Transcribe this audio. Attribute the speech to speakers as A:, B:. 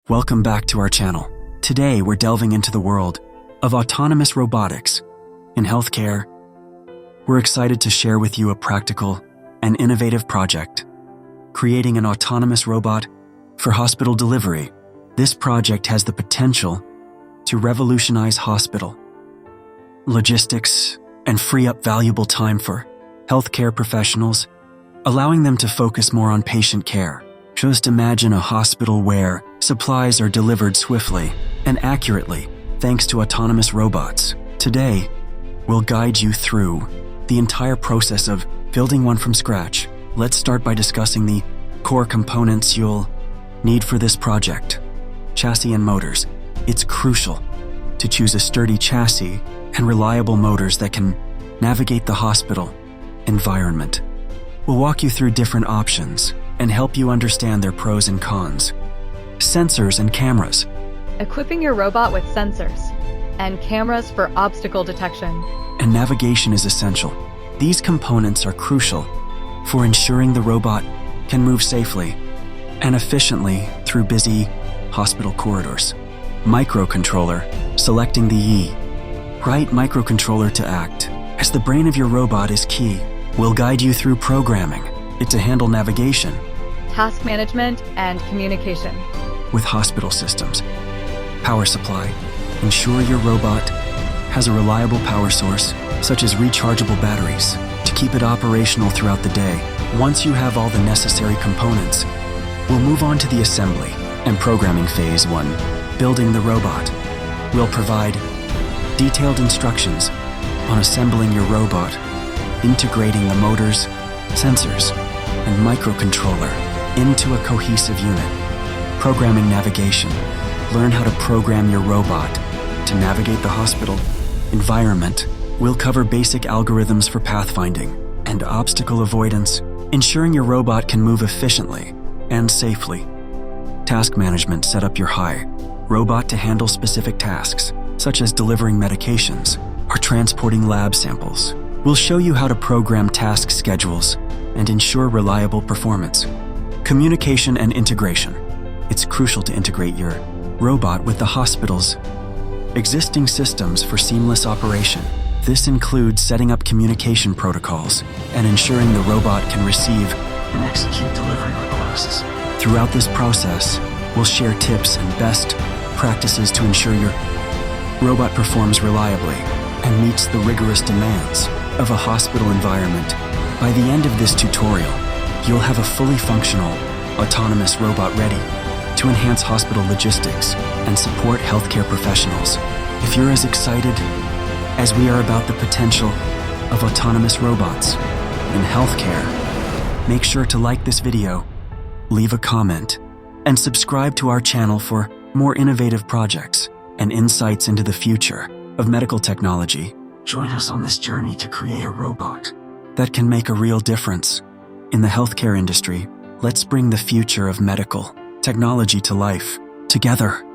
A: Welcome back to our channel. Today, we're delving into the world of autonomous robotics. In healthcare, we're excited to share with you a practical and innovative project, creating an autonomous robot for hospital delivery. This project has the potential to revolutionize hospital logistics and free up valuable time for healthcare professionals, allowing them to focus more on patient care. Just imagine a hospital where supplies are delivered swiftly and accurately thanks to autonomous robots. Today, we'll guide you through the entire process of building one from scratch. Let's start by discussing the core components you'll need for this project. Chassis and motors. It's crucial to choose a sturdy chassis and reliable motors that can navigate the hospital environment. We'll walk you through different options and help you understand their pros and cons. Sensors and cameras.
B: Equipping your robot with sensors and cameras for obstacle detection.
A: And navigation is essential. These components are crucial for ensuring the robot can move safely and efficiently through busy hospital corridors. Microcontroller. Selecting the right microcontroller to act as the brain of your robot is key. We'll guide you through programming it to handle navigation,
B: task management, and communication.
A: With hospital systems. Power supply. Ensure your robot has a reliable power source, such as rechargeable batteries, to keep it operational throughout the day. Once you have all the necessary components, we'll move on to the assembly and programming phase 1. Building the robot. We'll provide detailed instructions on assembling your robot, integrating the motors, sensors, and microcontroller into a cohesive unit. Programming navigation. Learn how to program your robot to navigate the hospital environment. We'll cover basic algorithms for pathfinding and obstacle avoidance, ensuring your robot can move efficiently and safely. Task management. Set up your robot to handle specific tasks, such as delivering medications or transporting lab samples. We'll show you how to program task schedules and ensure reliable performance. Communication and integration. It's crucial to integrate your robot with the hospital's existing systems for seamless operation. This includes setting up communication protocols and ensuring the robot can receive and execute delivery requests. Throughout this process, we'll share tips and best practices to ensure your robot performs reliably and meets the rigorous demands of a hospital environment. By the end of this tutorial, you'll have a fully functional, autonomous robot ready to enhance hospital logistics and support healthcare professionals. If you're as excited as we are about the potential of autonomous robots in healthcare, make sure to like this video, leave a comment, and subscribe to our channel for more innovative projects and insights into the future of medical technology. Join us on this journey to create a robot that can make a real difference in the healthcare industry. Let's bring the future of medical technology to life together.